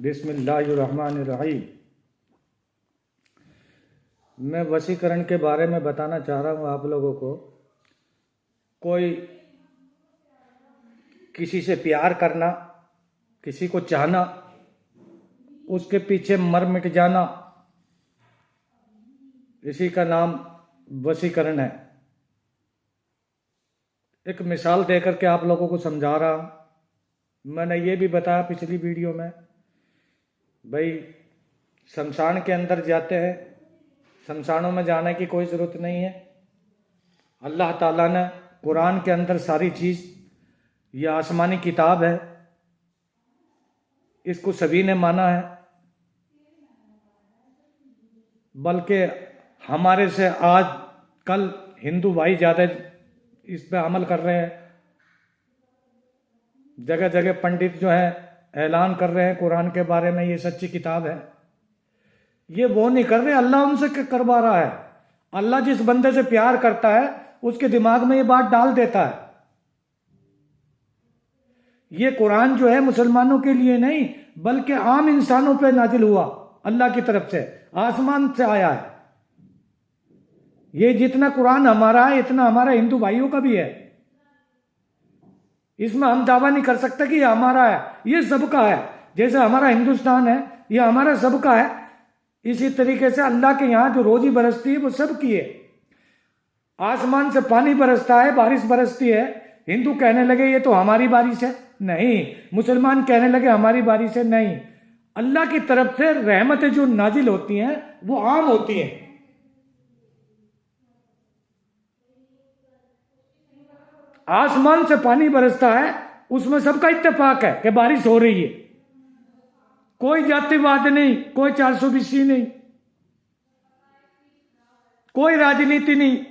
बिस्मिल्लाहिर्रहमानिर्रहीम। मैं वशीकरण के बारे में बताना चाह रहा हूँ आप लोगों को। कोई किसी से प्यार करना, किसी को चाहना, उसके पीछे मर मिट जाना, इसी का नाम वशीकरण है। एक मिसाल देकर के आप लोगों को समझा रहा हूँ। मैंने ये भी बताया पिछली वीडियो में, भाई शमशान के अंदर जाते हैं, शमशानों में जाने की कोई ज़रूरत नहीं है। अल्लाह ताला ने कुरान के अंदर सारी चीज़, ये आसमानी किताब है, इसको सभी ने माना है। बल्कि हमारे से आज कल हिंदू भाई ज़्यादा इस पे अमल कर रहे हैं। जगह जगह पंडित जो है ऐलान कर रहे हैं कुरान के बारे में, ये सच्ची किताब है। ये वो नहीं कर रहे, अल्लाह उनसे करवा रहा है। अल्लाह जिस बंदे से प्यार करता है उसके दिमाग में ये बात डाल देता है। ये कुरान जो है मुसलमानों के लिए नहीं बल्कि आम इंसानों पे नाजिल हुआ, अल्लाह की तरफ से, आसमान से आया है। ये जितना कुरान हमारा है इतना हमारा हिंदू भाइयों का भी है। इसमें हम दावा नहीं कर सकते कि ये हमारा है, ये सबका है। जैसे हमारा हिंदुस्तान है, ये हमारा सबका है, इसी तरीके से अल्लाह के यहाँ जो रोजी बरसती है वो सबकी है। आसमान से पानी बरसता है, बारिश बरसती है। हिंदू कहने लगे ये तो हमारी बारिश है, नहीं। मुसलमान कहने लगे हमारी बारिश है, नहीं। अल्लाह की तरफ से रहमतें जो नाजिल होती हैं वो आम होती हैं। आसमान से पानी बरसता है, उसमें सबका इत्तेफाक है कि बारिश हो रही है। कोई जातिवाद नहीं, कोई 420 नहीं, कोई राजनीति नहीं।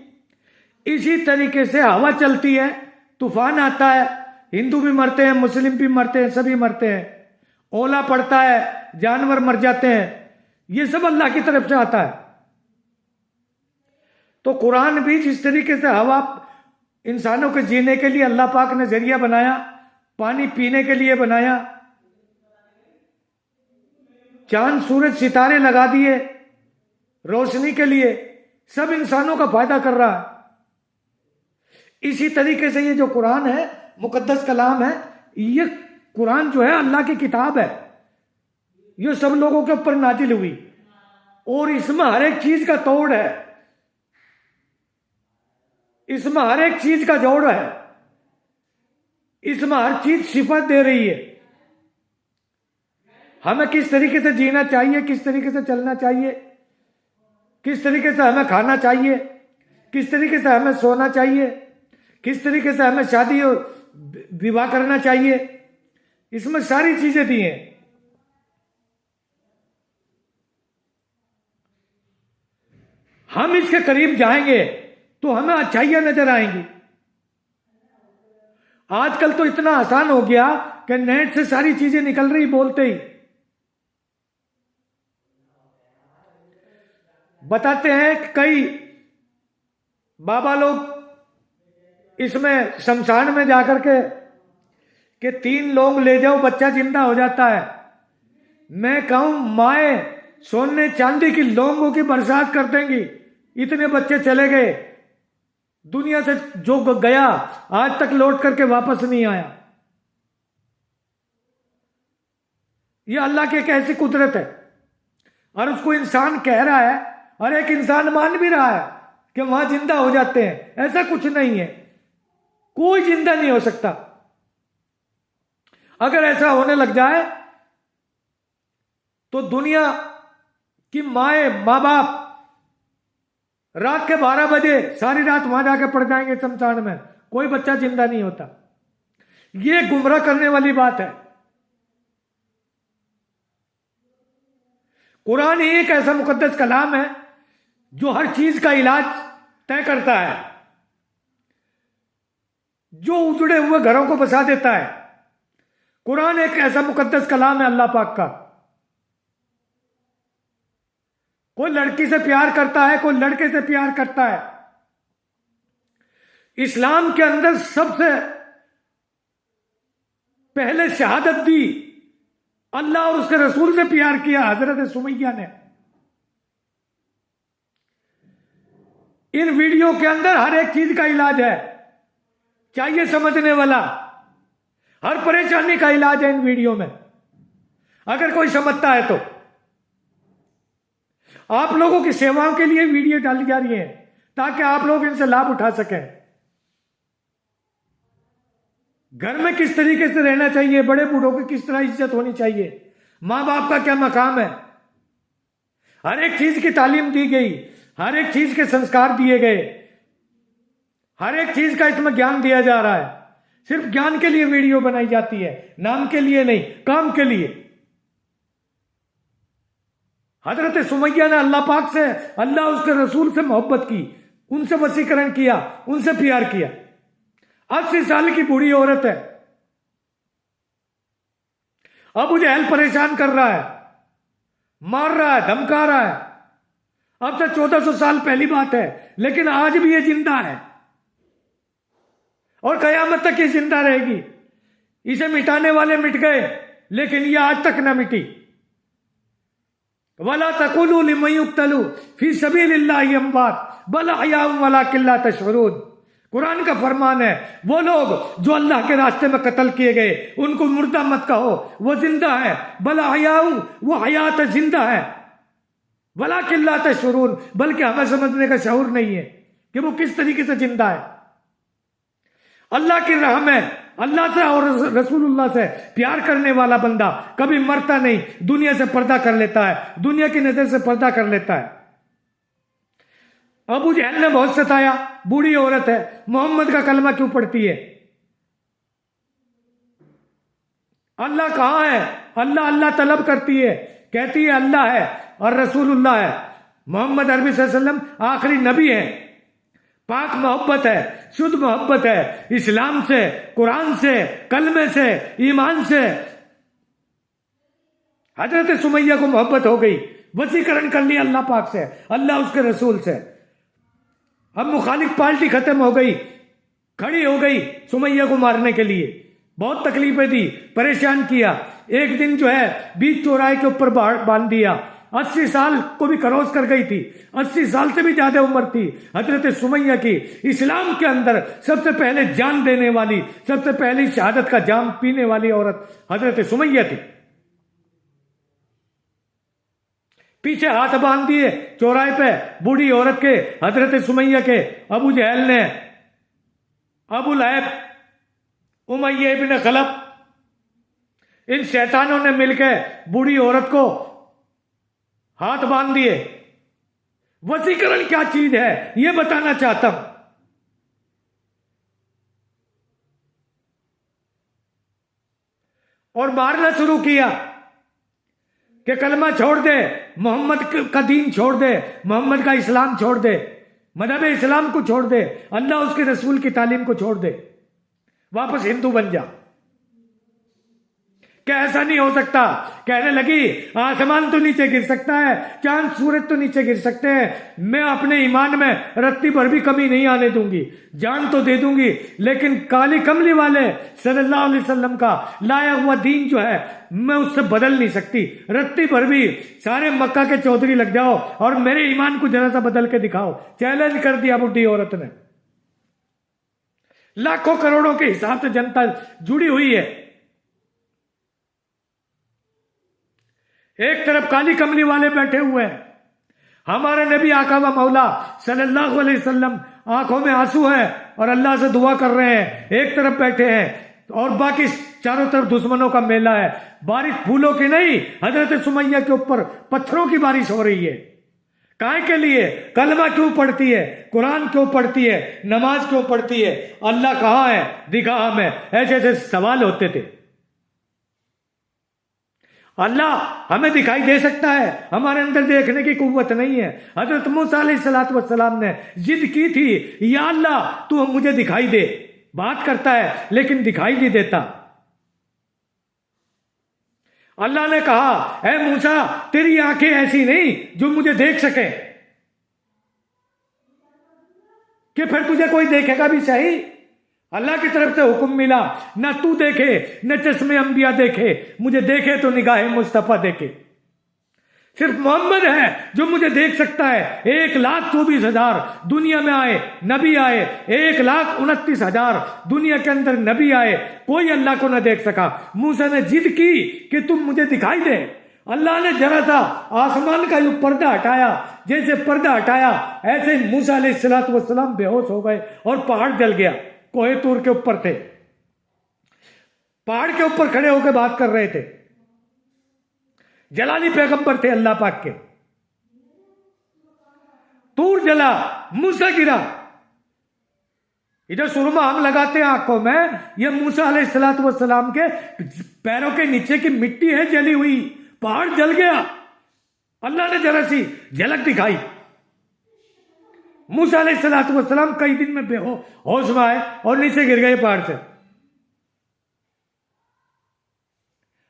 इसी तरीके से हवा चलती है, तूफान आता है, हिंदू भी मरते हैं, मुस्लिम भी मरते हैं, सभी मरते हैं। ओला पड़ता है, जानवर मर जाते हैं, ये सब अल्लाह की तरफ से आता है। तो कुरान भी जिस तरीके से हवा इंसानों के जीने के लिए अल्लाह पाक ने जरिया बनाया, पानी पीने के लिए बनाया, चांद सूरज सितारे लगा दिए रोशनी के लिए, सब इंसानों का फायदा कर रहा है। इसी तरीके से ये जो कुरान है, मुकद्दस कलाम है, ये कुरान जो है अल्लाह की किताब है। ये सब लोगों के ऊपर नाजिल हुई और इसमें हर एक चीज का तोड़ है, इसमें हर एक चीज का जोड़ है, इसमें हर चीज सिफत दे रही है। हमें किस तरीके से जीना चाहिए, किस तरीके से चलना चाहिए, किस तरीके से हमें खाना चाहिए, किस तरीके से हमें सोना चाहिए, किस तरीके से हमें शादी और विवाह करना चाहिए, इसमें सारी चीजें दी हैं। हम इसके करीब जाएंगे तो हमें अच्छाइयां नजर आएंगी। आजकल तो इतना आसान हो गया कि नेट से सारी चीजें निकल रही बोलते ही। बताते हैं कि कई बाबा लोग इसमें शमशान में जाकर के 3 लोग ले जाओ बच्चा जिंदा हो जाता है। मैं कहूं माए सोने चांदी की लौंगों की बरसात कर देंगी, इतने बच्चे चले गए। दुनिया से जो गया आज तक लौट करके वापस नहीं आया। यह अल्लाह की एक ऐसी कुदरत है और उसको इंसान कह रहा है और एक इंसान मान भी रहा है कि वहां जिंदा हो जाते हैं। ऐसा कुछ नहीं है, कोई जिंदा नहीं हो सकता। अगर ऐसा होने लग जाए तो दुनिया की माँ बाप रात के 12 बजे सारी रात वहां जाके पड़ जाएंगे शमशान में, कोई बच्चा जिंदा नहीं होता। ये गुमराह करने वाली बात है। कुरान एक ऐसा मुकद्दस कलाम है जो हर चीज का इलाज तय करता है, जो उजड़े हुए घरों को बसा देता है। कुरान एक ऐसा मुकद्दस कलाम है अल्लाह पाक का। कोई लड़की से प्यार करता है, कोई लड़के से प्यार करता है। इस्लाम के अंदर सबसे पहले शहादत दी अल्लाह और उसके रसूल से प्यार किया हजरत सुमैया ने। इन वीडियो के अंदर हर एक चीज का इलाज है, चाहिए समझने वाला। हर परेशानी का इलाज है इन वीडियो में, अगर कोई समझता है तो। आप लोगों की सेवाओं के लिए वीडियो डाली जा रही है ताकि आप लोग इनसे लाभ उठा सकें। घर में किस तरीके से रहना चाहिए, बड़े बूढ़ों की किस तरह इज्जत होनी चाहिए, मां बाप का क्या मकाम है, हर एक चीज की तालीम दी गई, हर एक चीज के संस्कार दिए गए, हर एक चीज का इसमें ज्ञान दिया जा रहा है। सिर्फ ज्ञान के लिए वीडियो बनाई जाती है, नाम के लिए नहीं, काम के लिए। हजरत सुमैया ने अल्लाह पाक से, अल्लाह उसके रसूल से मोहब्बत की, उनसे वसीकरण किया, उनसे प्यार किया। 80 साल की बूढ़ी औरत है, अबू जहल परेशान कर रहा है, मार रहा है, धमका रहा है। अब से 1400 साल पहली बात है, लेकिन आज भी ये जिंदा है और कयामत तक ये जिंदा रहेगी। इसे मिटाने वाले मिट गए, लेकिन ये आज तक ना मिटी। वला तकुलू लिमन युक्तलू फी सबीलिल्लाहि अमवात बल अहयाउन वलाकिन ला तशऊरून। कुरान का फरमान है, वो लोग जो अल्लाह के रास्ते में कत्ल किए गए उनको मुर्दा मत कहो, वो जिंदा है। बल अहयाउन, वो हयात जिंदा है। वलाकिन ला तशऊरून, बल्कि हमें समझने का शऊर नहीं है कि वो किस तरीके से जिंदा है। अल्लाह की राह में अल्लाह से और रसूलुल्लाह से प्यार करने वाला बंदा कभी मरता नहीं, दुनिया से पर्दा कर लेता है, दुनिया की नजर से पर्दा कर लेता है। अबू जहल ने बहुत सताया, बूढ़ी औरत है, मोहम्मद का कलमा क्यों पढ़ती है? अल्लाह कहां है? अल्लाह अल्लाह तलब करती है, कहती है अल्लाह है और रसूलुल्लाह है। मोहम्मद अरबी सल्लल्लाहु अलैहि वसल्लम आखिरी नबी है। पाक मोहब्बत है, शुद्ध मोहब्बत है, इस्लाम से, कुरान से, कलमे से, ईमान से। हजरत सुमैया को मोहब्बत हो गई, वसीकरण कर लिया अल्लाह पाक से, अल्लाह उसके रसूल से। अब मुखालिफ पार्टी खत्म हो गई, खड़ी हो गई सुमैया को मारने के लिए। बहुत तकलीफें दी, परेशान किया। एक दिन जो है बीच चौराहे के ऊपर बांध दिया। 80 साल को भी क्रॉस कर गई थी, 80 साल से भी ज्यादा उम्र थी हजरत सुमैया की। इस्लाम के अंदर सबसे पहले जान देने वाली, सबसे पहले शहादत का जाम पीने वाली औरत हजरत सुमैया थी। पीछे हाथ बांध दिए चौराहे पे बूढ़ी औरत के, हजरत सुमैया के। अबू जहल ने, अबू लहब, उमय्या इब्न खलफ, इन शैतानों ने मिलकर बूढ़ी औरत को हाथ बांध दिए। वसीकरण क्या चीज है यह बताना चाहता हूं। और मारना शुरू किया कि कलमा छोड़ दे, मोहम्मद का दीन छोड़ दे, मोहम्मद का इस्लाम छोड़ दे, मजहब इस्लाम को छोड़ दे, अल्लाह उसके रसूल की तालीम को छोड़ दे, वापस हिंदू बन जा। क्या ऐसा नहीं हो सकता? कहने लगी आसमान तो नीचे गिर सकता है, चांद सूरज तो नीचे गिर सकते हैं, मैं अपने ईमान में रत्ती भर भी कमी नहीं आने दूंगी, जान तो दे दूंगी, लेकिन काली कमली वाले सल्लल्लाहु अलैहि वसल्लम का लाया हुआ दीन जो है मैं उससे बदल नहीं सकती। रत्ती भर भी सारे मक्का के चौधरी लग जाओ और मेरे ईमान को जरा सा बदल के दिखाओ। चैलेंज कर दिया बुढ़ी औरत ने। लाखों करोड़ों के हिसाब से जनता जुड़ी हुई है। एक तरफ काली कमली वाले बैठे हुए हैं, हमारे नबी आका व मौला सल्लल्लाहु अलैहि वसल्लम आंखों में आंसू है और अल्लाह से दुआ कर रहे हैं, एक तरफ बैठे हैं, और बाकी चारों तरफ दुश्मनों का मेला है। बारिश फूलों की नहीं, हजरत सुमैया के ऊपर पत्थरों की बारिश हो रही है। काहे के लिए? कलमा क्यों पढ़ती है, कुरान क्यों पढ़ती है, नमाज क्यों पढ़ती है, अल्लाह कहां है दिखा हमें। ऐसे ऐसे सवाल होते थे। अल्लाह हमें दिखाई दे सकता है, हमारे अंदर देखने की कुव्वत नहीं है। हजरत मूसा अलैहिस्सलातु वस्सलाम ने जिद की थी, या अल्लाह तू मुझे दिखाई दे। बात करता है लेकिन दिखाई नहीं देता। अल्लाह ने कहा, ऐ मूसा तेरी आंखें ऐसी नहीं जो मुझे देख सके, कि फिर तुझे कोई देखेगा भी सही। अल्लाह की तरफ से हुक्म मिला, ना तू देखे न चश्मे अंबिया देखे, मुझे देखे तो निगाहे मुस्तफा देखे। सिर्फ मोहम्मद है जो मुझे देख सकता है। 1,24,000 दुनिया में आए नबी आए, 1,29,000 दुनिया के अंदर नबी आए, कोई अल्लाह को न देख सका। मूसा ने जिद की कि तुम मुझे दिखाई दे। अल्लाह ने जरा सा आसमान का जो पर्दा हटाया, जैसे पर्दा हटाया ऐसे ही मूसा अलैहिस्सलातु वस्सलाम बेहोश हो गए और पहाड़ जल गया। कोहे तूर के ऊपर थे, पहाड़ के ऊपर खड़े होकर बात कर रहे थे। जलाली पैगंबर थे अल्लाह पाक के। तूर जला, मूसा गिरा। इधर सुरमा हम लगाते हैं आंखों में, यह मूसा अलैहिस्सलातु वस्सलाम के पैरों के नीचे की मिट्टी है जली हुई, पहाड़ जल गया। अल्लाह ने जरा सी झलक दिखाई। मूसा अलैहिस्सलातु वस्सलाम कई दिन में बेहोश में आए और नीचे गिर गए पहाड़ से।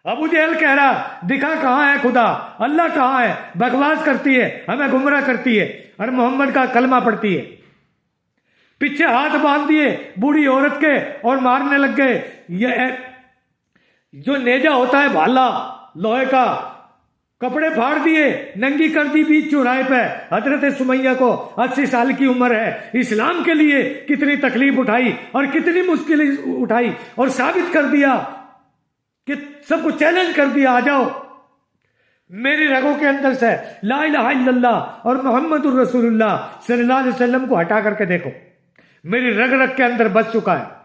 अबू जहल कह रहा, दिखा कहां है खुदा, अल्लाह कहां है, बकवास करती है, हमें गुमराह करती है और मोहम्मद का कलमा पढ़ती है। पीछे हाथ बांध दिए बूढ़ी औरत के और मारने लग गए। ये जो नेजा होता है भाला लोहे का, कपड़े फाड़ दिए, नंगी कर दी बीच चौराहे पे। हजरत सुमैया को 80 साल की उम्र है, इस्लाम के लिए कितनी तकलीफ उठाई और कितनी मुश्किल उठाई और साबित कर दिया कि सबको चैलेंज कर दिया, आ जाओ मेरी रगों के अंदर से ला इलाहा इल्लल्लाह और मोहम्मदुर रसूलुल्लाह सल्लल्लाहु अलैहि वसल्लम को हटा करके देखो, मेरी रग रग के अंदर बस चुका है।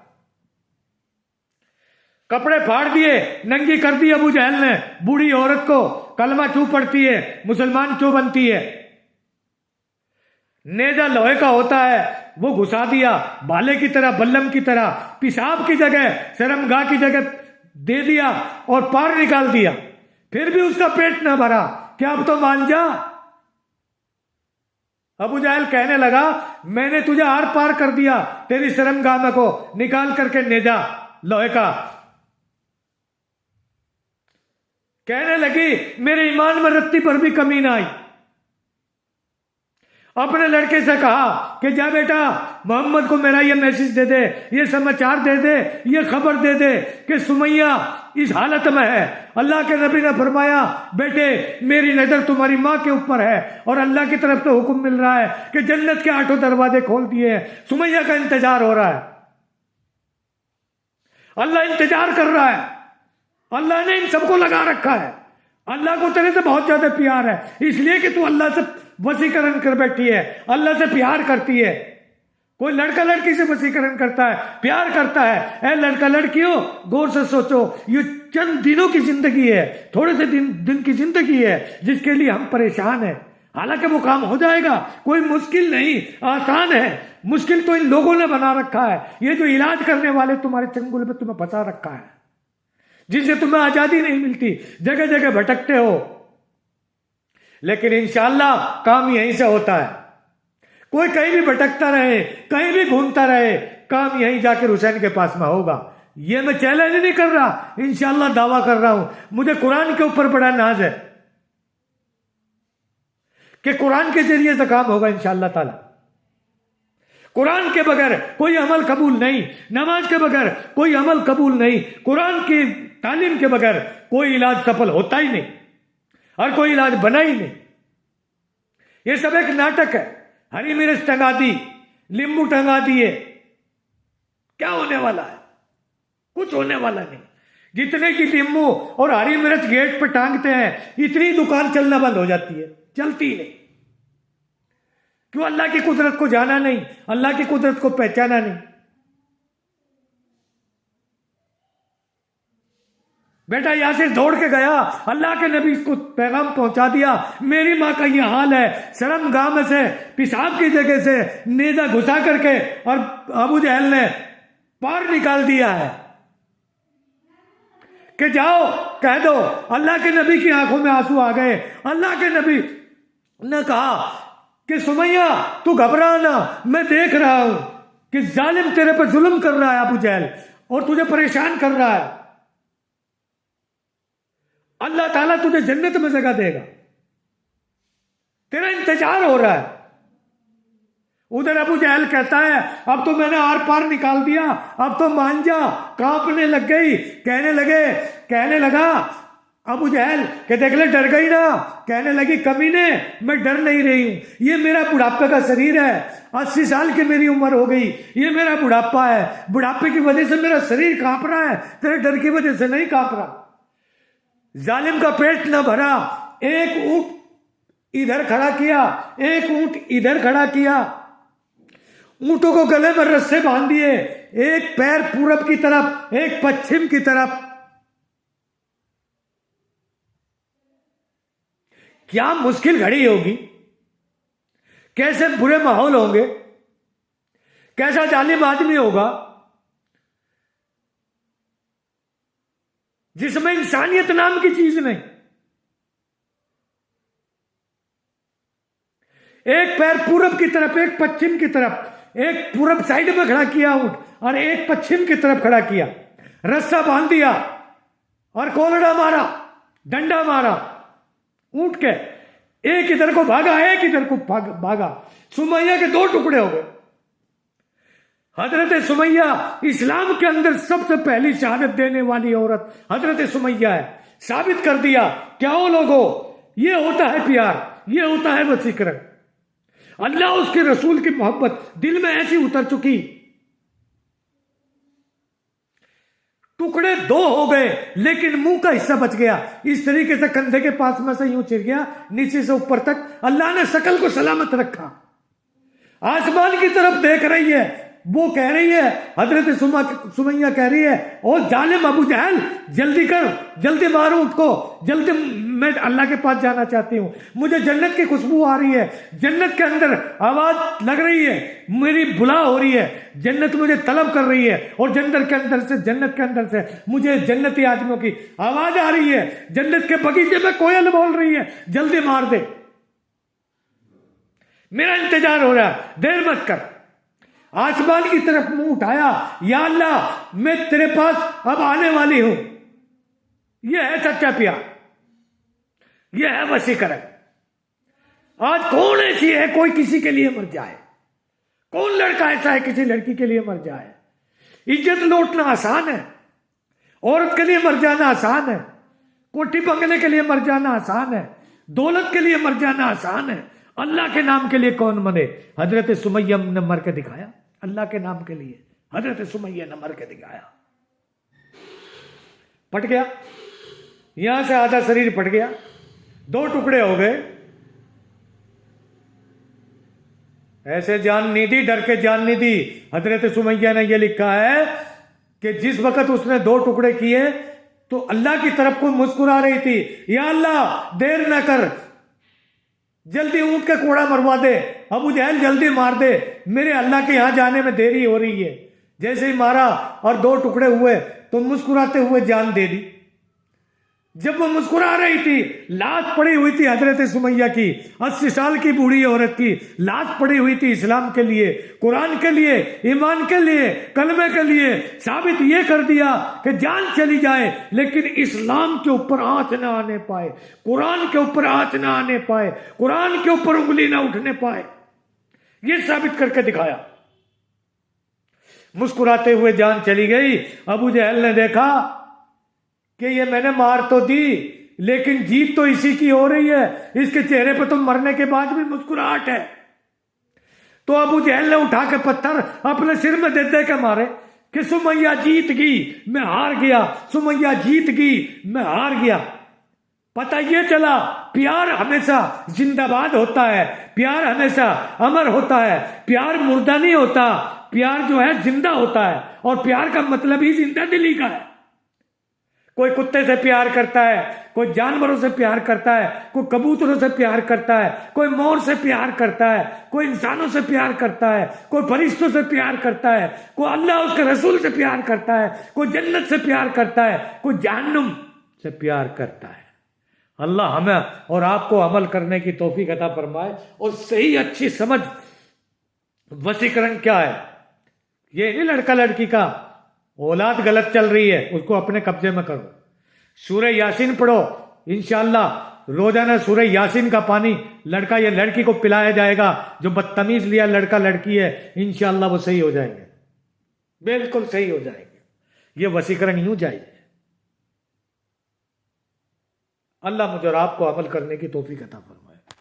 कपड़े फाड़ दिए, नंगी कर दी अबू जहल ने बूढ़ी औरत को। कलमा क्यों पढ़ती है, मुसलमान क्यों बनती है? नेजा लोहे का होता है, वो घुसा दिया भाले की तरह, बल्लम की तरह, पेशाब की जगह, शर्मगाह की जगह दे दिया और पार निकाल दिया। फिर भी उसका पेट ना भरा, क्या अब तो मान जा। अबू जहल कहने लगा, मैंने तुझे आर पार कर दिया, तेरी शर्मगाह में को निकाल करके नेजा लोहे का। कहने लगी, मेरे ईमान में रत्ती पर भी कमी ना आई। अपने लड़के से कहा कि जा बेटा मोहम्मद को मेरा ये मैसेज दे दे, ये समाचार दे दे, ये खबर दे दे कि सुमैया इस हालत में है। अल्लाह के नबी ने फरमाया, बेटे मेरी नजर तुम्हारी माँ के ऊपर है और अल्लाह की तरफ से हुक्म मिल रहा है कि जन्नत के 8 दरवाजे खोल दिए हैं, सुमैया का इंतजार हो रहा है। अल्लाह इंतजार कर रहा है, अल्लाह ने इन सबको लगा रखा है। अल्लाह को तेरे से बहुत ज्यादा प्यार है, इसलिए कि तू अल्लाह से वसीकरण कर बैठी है, अल्लाह से प्यार करती है। कोई लड़का लड़की से वसीकरण करता है, प्यार करता है। ए लड़का लड़कियों, गौर से सोचो, ये चंद दिनों की जिंदगी है, थोड़े से दिन की जिंदगी है जिसके लिए हम परेशान हैं। हालांकि वो काम हो जाएगा, कोई मुश्किल नहीं, आसान है। मुश्किल तो इन लोगों ने बना रखा है, ये जो इलाज करने वाले तुम्हारे चंगुल में तुम्हें फंसा रखा है, जिनसे तुम्हें आजादी नहीं मिलती, जगह जगह भटकते हो। लेकिन इंशाअल्लाह काम यहीं से होता है। कोई कहीं भी भटकता रहे, कहीं भी घूमता रहे, काम यहीं जाकर हुसैन के पास में होगा। ये मैं चैलेंज नहीं कर रहा, इंशाअल्लाह दावा कर रहा हूं। मुझे कुरान के ऊपर बड़ा नाज है कि कुरान के जरिए से काम होगा इंशाअल्लाह ताला। कुरान के बगैर कोई अमल कबूल नहीं, नमाज के बगैर कोई अमल कबूल नहीं, कुरान की तालीम के बगैर कोई इलाज सफल होता ही नहीं और कोई इलाज बना ही नहीं। ये सब एक नाटक है। हरी मिर्च टंगा दी, नींबू टंगा दिए, क्या होने वाला है? कुछ होने वाला नहीं। जितने की नींबू और हरी मिर्च गेट पे टांगते हैं, इतनी दुकान चलना बंद हो जाती है, चलती ही नहीं। क्यों? अल्लाह की कुदरत को जाना नहीं, अल्लाह की कुदरत को पहचाना नहीं। बेटा यासिर दौड़ के गया, अल्लाह के नबी को पैगाम पहुंचा दिया, मेरी माँ का ये हाल है। शर्मगाह में से पेशाब की जगह से नेजा घुसा करके और अबू जहल ने पार निकाल दिया है कि जाओ कह दो अल्लाह के नबी की आंखों में आंसू आ गए। अल्लाह के नबी ने कहा कि सुमैया तू घबरा ना, मैं देख रहा हूं कि जालिम तेरे पर जुल्म कर रहा है अबू जहल और तुझे परेशान कर रहा है। अल्लाह ताला तुझे जन्नत में जगह देगा, तेरा इंतजार हो रहा है। उधर अबू जहल कहता है अब तो मैंने आर पार निकाल दिया, अब तो मान जा। कांपने लग गई। कहने लगा अबू जहल कि देख ले डर गई ना। कहने लगी कमीने मैं डर नहीं रही हूं, ये मेरा बुढ़ापे का शरीर है, 80 साल की मेरी उम्र हो गई, ये मेरा बुढ़ापा है, बुढ़ापे की वजह से मेरा शरीर कांप रहा है, तेरे डर की वजह से नहीं कांप रहा। जालिम का पेट न भरा, एक ऊंट इधर खड़ा किया, एक ऊंट इधर खड़ा किया, ऊंटों को गले में रस्से बांध दिए, एक पैर पूरब की तरफ एक पश्चिम की तरफ। क्या मुश्किल घड़ी होगी, कैसे बुरे माहौल होंगे, कैसा जालिम आदमी होगा जिसमें इंसानियत नाम की चीज नहीं। एक पैर पूरब की तरफ एक पश्चिम की तरफ, एक पूरब साइड में खड़ा किया ऊंट और एक पश्चिम की तरफ खड़ा किया, रस्सा बांध दिया और कोलड़ा मारा, डंडा मारा ऊंट के। एक इधर को भागा, एक इधर को भागा। सुमैया के 2 टुकड़े हो गए। हजरत सुमैया इस्लाम के अंदर सबसे पहली शहादत देने वाली औरत हजरत सुमैया है। साबित कर दिया क्या हो लोगों, ये होता है प्यार, ये होता है वसीकरण। अल्लाह उसके रसूल की मोहब्बत दिल में ऐसी उतर चुकी, टुकड़े 2 हो गए लेकिन मुंह का हिस्सा बच गया। इस तरीके से कंधे के पास में से यूं चिर गया, नीचे से ऊपर तक अल्लाह ने शकल को सलामत रखा। आसमान की तरफ देख रही है, वो कह रही है, हजरत सुमैया कह रही है, ओ जालिम अबू जहल जल्दी कर, जल्दी मारो उसको, जल्दी, मैं अल्लाह के पास जाना चाहती हूँ, मुझे जन्नत की खुशबू आ रही है, जन्नत के अंदर आवाज लग रही है, मेरी बुला हो रही है, जन्नत मुझे तलब कर रही है और जन्नत के अंदर से मुझे जन्नती आदमियों की आवाज आ रही है, जन्नत के बगीचे में कोयल बोल रही है, जल्दी मार दे, मेरा इंतजार हो रहा है, देर मत कर। आसमान की तरफ मुंह उठाया, या अल्लाह मैं तेरे पास अब आने वाली हूं। यह है सच्चा प्यार, यह है वशीकरण। आज कौन ऐसी है कोई किसी के लिए मर जाए, कौन लड़का ऐसा है किसी लड़की के लिए मर जाए। इज्जत लौटना आसान है, औरत के लिए मर जाना आसान है, कोठी बंगले के लिए मर जाना आसान है, दौलत के लिए मर जाना आसान है, अल्लाह के नाम के लिए कौन मरे। हजरत सुमैया ने मर के दिखाया, अल्लाह के नाम के लिए हजरत सुमैया ने मर के दिखाया। फट गया, यहां से आधा शरीर फट गया, 2 टुकड़े हो गए। ऐसे जान नहीं दी, डर के जान नहीं दी। हजरत सुमैया ने यह लिखा है कि जिस वक्त उसने 2 टुकड़े किए तो अल्लाह की तरफ को मुस्कुरा रही थी, या अल्लाह देर न कर, जल्दी ऊंट का कोड़ा मरवा दे, अबू जहल जल्दी मार दे, मेरे अल्लाह के यहां जाने में देरी हो रही है। जैसे ही मारा और 2 टुकड़े हुए तो मुस्कुराते हुए जान दे दी। जब वो मुस्कुरा रही थी, लाश पड़ी हुई थी हजरत सुमैया की, 80 साल की बूढ़ी औरत की लाश पड़ी हुई थी इस्लाम के लिए, कुरान के लिए, ईमान के लिए, कलमे के लिए। साबित ये कर दिया कि जान चली जाए लेकिन इस्लाम के ऊपर आंच ना आने पाए, कुरान के ऊपर आंच ना आने पाए, कुरान के ऊपर उंगली ना उठने पाए। ये साबित करके दिखाया। मुस्कुराते हुए जान चली गई। अबू जहल ने देखा कि ये मैंने मार तो दी लेकिन जीत तो इसी की हो रही है, इसके चेहरे पर तो मरने के बाद भी मुस्कुराहट है। तो अबू जहल ने उठा के पत्थर अपने सिर में दे दे के मारे कि सुमैया जीत गई, मैं हार गया, सुमैया जीत गई, मैं हार गया। पता ये चला प्यार हमेशा जिंदाबाद होता है, प्यार हमेशा अमर होता है, प्यार मुर्दा नहीं होता, प्यार जो है जिंदा होता है। और प्यार का मतलब ही जिंदा दिली का है। कोई कुत्ते से प्यार करता है, कोई जानवरों से प्यार करता है, कोई कबूतरों से प्यार करता है, कोई मोर से प्यार करता है, कोई इंसानों से प्यार करता है, कोई फरिश्तों से प्यार करता है, कोई अल्लाह उसके रसूल से प्यार करता है, कोई जन्नत से प्यार करता है, कोई जहन्नुम से प्यार करता है। अल्लाह हमें और आपको अमल करने की तौफीक अता फरमाए और सही अच्छी समझ। वशीकरण क्या है? ये नहीं लड़का लड़की का, औलाद गलत चल रही है उसको अपने कब्जे में करो। सूरह यासीन पढ़ो, इंशाअल्लाह रोजाना सूरह यासीन का पानी लड़का या लड़की को पिलाया जाएगा, जो बदतमीज लिया लड़का लड़की है, इंशाअल्लाह वो सही हो जाएंगे, बिल्कुल सही हो जाएंगे। ये वसीकरण यूं जाएगी। अल्लाह मुझे और आपको अमल करने की तौफीक अता फरमाए।